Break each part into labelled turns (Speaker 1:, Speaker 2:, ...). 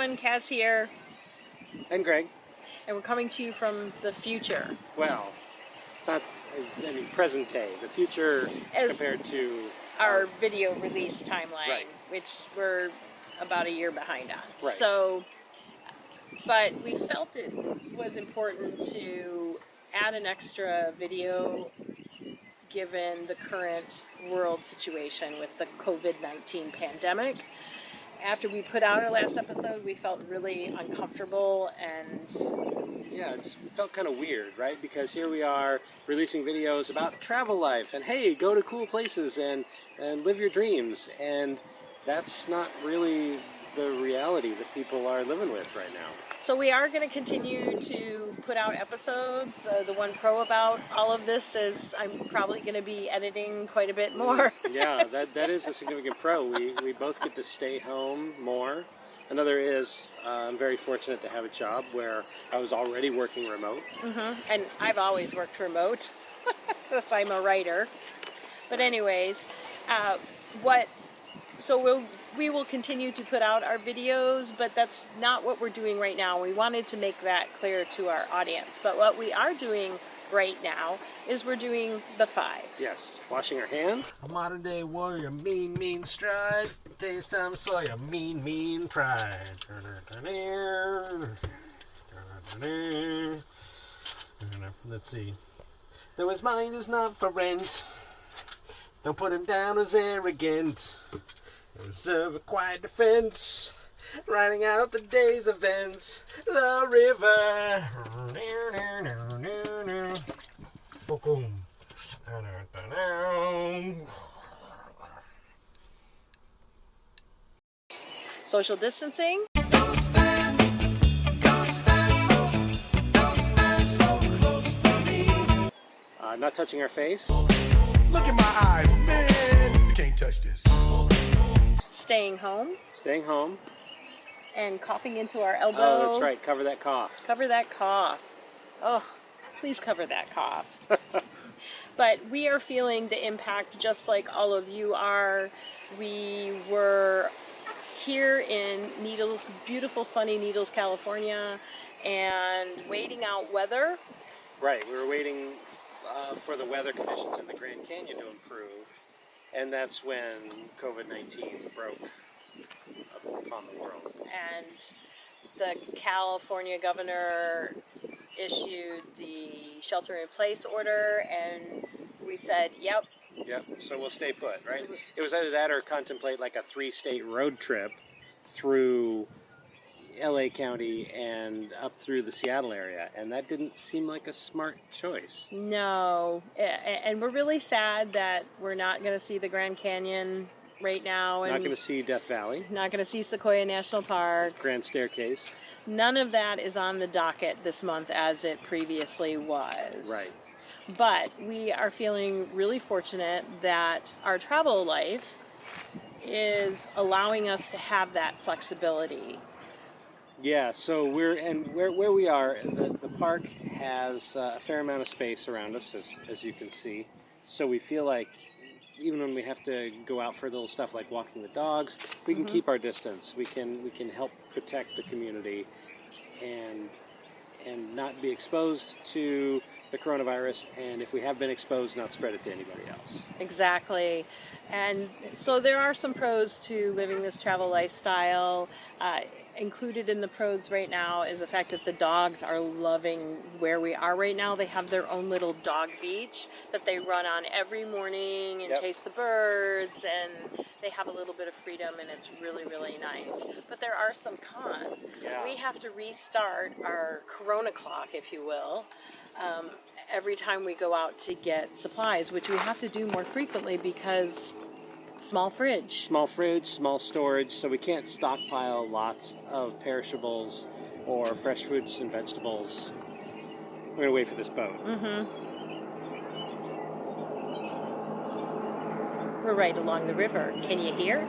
Speaker 1: everyone, Casz here.
Speaker 2: And Greg.
Speaker 1: And we're coming to you from the future.
Speaker 2: Well, not, I mean, present day. The future compared to
Speaker 1: our video release timeline,
Speaker 2: right,
Speaker 1: which we're about a year behind on.
Speaker 2: Right.
Speaker 1: So, but we felt it was important to add an extra video given the current world situation with the COVID-19 pandemic. After we put out our last episode, we felt really uncomfortable and...
Speaker 2: yeah, it just felt kind of weird, right? Because here we are releasing videos about travel life and hey, go to cool places and live your dreams. And that's not really the reality that people are living with right now.
Speaker 1: So we are going to continue to put out episodes. The one pro about all of this is I'm probably going to be editing quite a bit more.
Speaker 2: Yeah, that is a significant pro. We both get to stay home more. Another is I'm very fortunate to have a job where I was already working remote.
Speaker 1: Mm-hmm. And I've always worked remote because I'm a writer. But anyways, we will continue to put out our videos, but that's not what we're doing right now. We wanted to make that clear to our audience. But what we are doing right now is we're doing the 5.
Speaker 2: Yes, washing our hands.
Speaker 3: A modern day warrior, mean stride. Days time saw your mean pride. Let's see. Though his mind is not for rent, don't put him down as arrogant. Reserve a quiet defense, riding out the day's events. The river.
Speaker 1: Social distancing.
Speaker 3: Don't stand so close to me.
Speaker 2: Not touching our face.
Speaker 4: Look at my eyes, man. You can't touch this.
Speaker 1: Staying home.
Speaker 2: Staying home.
Speaker 1: And coughing into our elbow.
Speaker 2: Oh, that's right. Cover that cough.
Speaker 1: Cover that cough. Oh, please cover that cough. But we are feeling the impact just like all of you are. We were here in Needles, beautiful sunny Needles, California, and waiting out weather.
Speaker 2: Right. We were waiting for the weather conditions in the Grand Canyon to improve. And that's when COVID-19 broke upon the world.
Speaker 1: And the California governor issued the shelter-in-place order, and we said, yep.
Speaker 2: Yep, so we'll stay put, right? It was either that or contemplate like a 3-state road trip through LA County and up through the Seattle area, and that didn't seem like a smart choice.
Speaker 1: No, and we're really sad that we're not going to see the Grand Canyon right now. And
Speaker 2: not going to see Death Valley.
Speaker 1: Not going to see Sequoia National Park.
Speaker 2: Grand Staircase.
Speaker 1: None of that is on the docket this month as it previously was.
Speaker 2: Right.
Speaker 1: But we are feeling really fortunate that our travel life is allowing us to have that flexibility.
Speaker 2: Yeah, so where we are, the park has a fair amount of space around us, as you can see. So we feel like even when we have to go out for little stuff like walking the dogs, we can keep our distance. We can help protect the community and not be exposed to the coronavirus, and if we have been exposed, not spread it to anybody else.
Speaker 1: Exactly. And so there are some pros to living this travel lifestyle. Included in the pros right now is the fact that the dogs are loving where we are right now. They have their own little dog beach that they run on every morning and chase the birds, and they have a little bit of freedom, and it's really, really nice. But there are some cons.
Speaker 2: Yeah.
Speaker 1: We have to restart our corona clock, if you will, every time we go out to get supplies, which we have to do more frequently because small fridge,
Speaker 2: small storage, so we can't stockpile lots of perishables or fresh fruits and vegetables. We're going to wait for this boat.
Speaker 1: We're right along the river. Can you hear?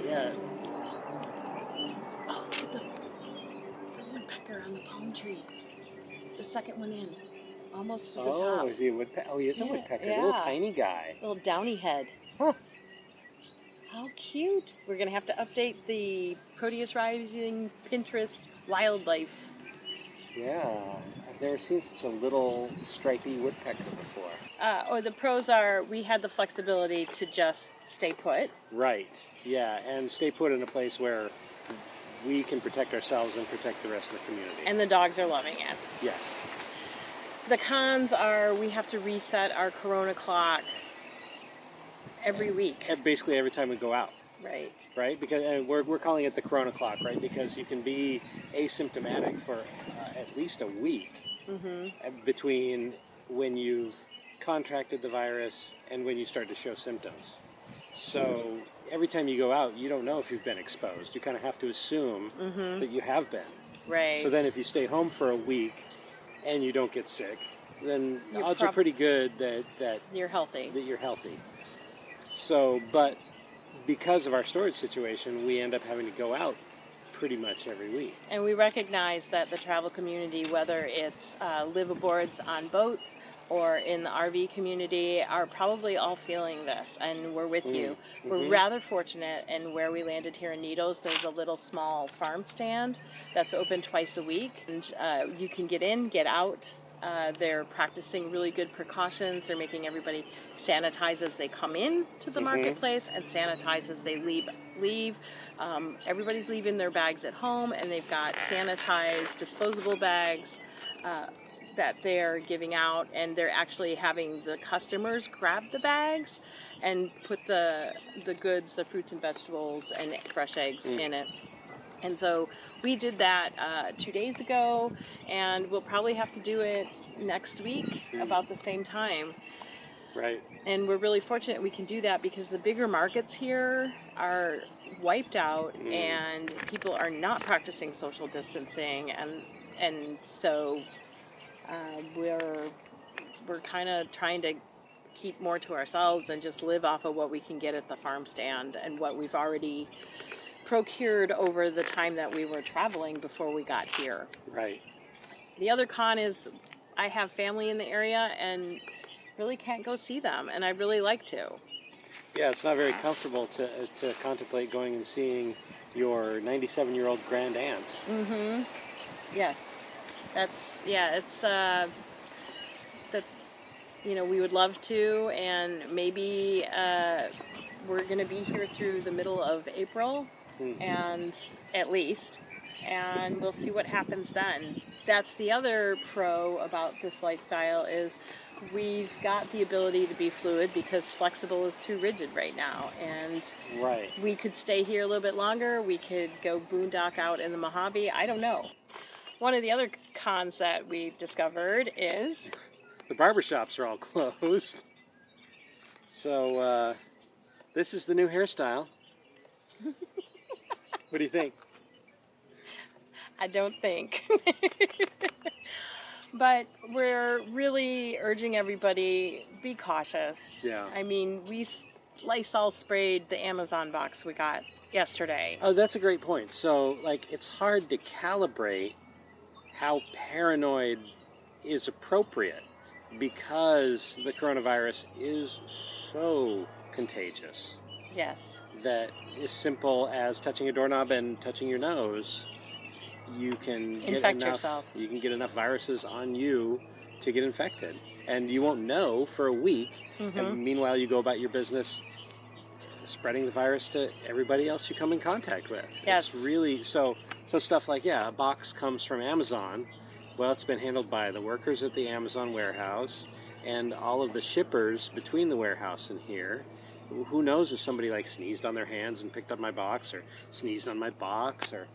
Speaker 2: Yeah.
Speaker 1: Oh, the woodpecker on the palm tree. The second one in. Almost to the top.
Speaker 2: Is he a woodpecker? Oh, he is a woodpecker.
Speaker 1: Yeah.
Speaker 2: A little tiny guy.
Speaker 1: Little downy head. Oh, how cute. We're going to have to update the Proteus Rising Pinterest wildlife.
Speaker 2: Yeah, I've never seen such a little stripy woodpecker before.
Speaker 1: Or the pros are we had the flexibility to just stay put.
Speaker 2: Right, yeah, and stay put in a place where we can protect ourselves and protect the rest of the community.
Speaker 1: And the dogs are loving it.
Speaker 2: Yes.
Speaker 1: The cons are we have to reset our Corona clock every week.
Speaker 2: Basically every time we go out.
Speaker 1: Right.
Speaker 2: Right? Because we're calling it the Corona clock, right? Because you can be asymptomatic for at least a week between when you've contracted the virus and when you start to show symptoms. So every time you go out, you don't know if you've been exposed. You kind of have to assume that you have been.
Speaker 1: Right.
Speaker 2: So then if you stay home for a week and you don't get sick, then the
Speaker 1: You're
Speaker 2: odds are pretty good that
Speaker 1: you're healthy.
Speaker 2: That you're healthy. So, but because of our storage situation, we end up having to go out pretty much every week.
Speaker 1: And we recognize that the travel community, whether it's liveaboards on boats or in the RV community, are probably all feeling this, and we're with you. We're rather fortunate, and where we landed here in Needles, there's a little small farm stand that's open twice a week, and you can get in, get out. They're practicing really good precautions. They're making everybody sanitize as they come in to the marketplace and sanitize as they leave. Everybody's leaving their bags at home, and they've got sanitized disposable bags that they're giving out, and they're actually having the customers grab the bags and put the goods, the fruits and vegetables and fresh eggs in it. And so we did that 2 days ago, and we'll probably have to do it next week about the same time.
Speaker 2: Right.
Speaker 1: And we're really fortunate we can do that because the bigger markets here are wiped out and people are not practicing social distancing, and so we're kind of trying to keep more to ourselves and just live off of what we can get at the farm stand and what we've already procured over the time that we were traveling before we got here.
Speaker 2: Right.
Speaker 1: The other con is I have family in the area and really can't go see them, and I'd really like to.
Speaker 2: Yeah, it's not very comfortable to contemplate going and seeing your 97-year-old grand aunt.
Speaker 1: Yes. It's that, we would love to, and maybe we're going to be here through the middle of April, and at least, and we'll see what happens then. That's the other pro about this lifestyle is we've got the ability to be fluid because flexible is too rigid right now, and we could stay here a little bit longer. We could go boondock out in the Mojave. I don't know. One of the other cons that we've discovered is
Speaker 2: the barbershops are all closed. So this is the new hairstyle. What do you think?
Speaker 1: I don't think. But we're really urging everybody, be cautious.
Speaker 2: Yeah.
Speaker 1: I mean, we Lysol sprayed the Amazon box we got yesterday.
Speaker 2: Oh, that's a great point. So, it's hard to calibrate how paranoid is appropriate because the coronavirus is so contagious.
Speaker 1: Yes.
Speaker 2: That as simple as touching a doorknob and touching your nose, you can
Speaker 1: infect yourself.
Speaker 2: You can get enough viruses on you to get infected, and you won't know for a week. And meanwhile, you go about your business spreading the virus to everybody else you come in contact with.
Speaker 1: Yes.
Speaker 2: It's really so stuff like a box comes from Amazon. Well, it's been handled by the workers at the Amazon warehouse and all of the shippers between the warehouse and here. Who knows if somebody sneezed on their hands and picked up my box, or sneezed on my box, or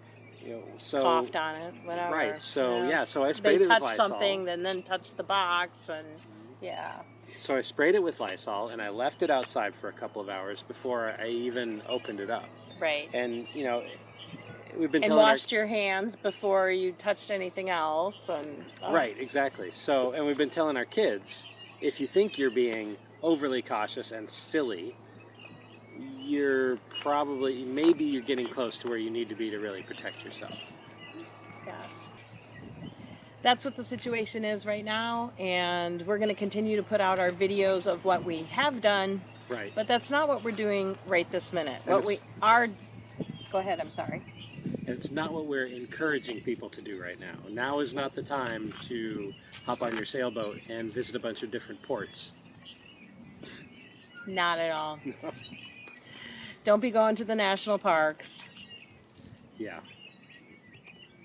Speaker 2: so
Speaker 1: coughed on it, whatever.
Speaker 2: Right. So so I sprayed it with Lysol.
Speaker 1: They touched something, and then touched the box, and
Speaker 2: So I sprayed it with Lysol, and I left it outside for a couple of hours before I even opened it up.
Speaker 1: Right.
Speaker 2: And we've been
Speaker 1: and washed your hands before you touched anything else, and
Speaker 2: right, exactly. So, and we've been telling our kids, if you think you're being overly cautious and silly, maybe you're getting close to where you need to be to really protect yourself.
Speaker 1: Yes. That's what the situation is right now, and we're going to continue to put out our videos of what we have done
Speaker 2: Right.
Speaker 1: But that's not what we're doing right this minute.
Speaker 2: And
Speaker 1: What we are... Go ahead, I'm sorry.
Speaker 2: It's not what we're encouraging people to do right now. Now is not the time to hop on your sailboat and visit a bunch of different ports.
Speaker 1: Not at all. Don't be going to the national parks.
Speaker 2: Yeah.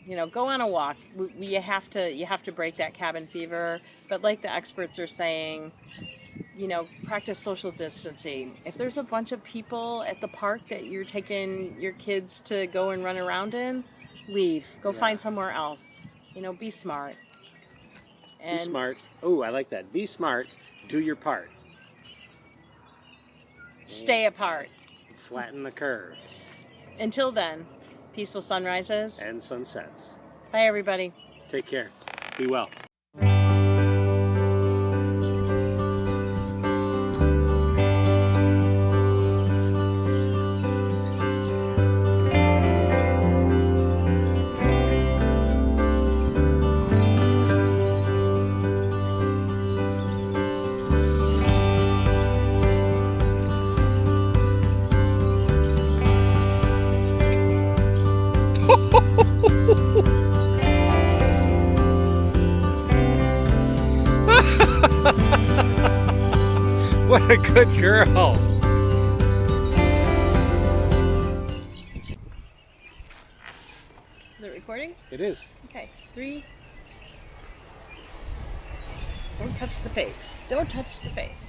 Speaker 1: You know, go on a walk. You have to break that cabin fever. But like the experts are saying, you know, practice social distancing. If there's a bunch of people at the park that you're taking your kids to go and run around in, leave. Go find somewhere else. You know, be smart.
Speaker 2: Be smart. Oh, I like that. Be smart. Do your part.
Speaker 1: Stay apart.
Speaker 2: Flatten the curve.
Speaker 1: Until then, peaceful sunrises.
Speaker 2: And sunsets.
Speaker 1: Bye, everybody.
Speaker 2: Take care. Be well. What a good girl.
Speaker 1: Is it recording?
Speaker 2: It is.
Speaker 1: Okay, 3. Don't touch the face. Don't touch the face.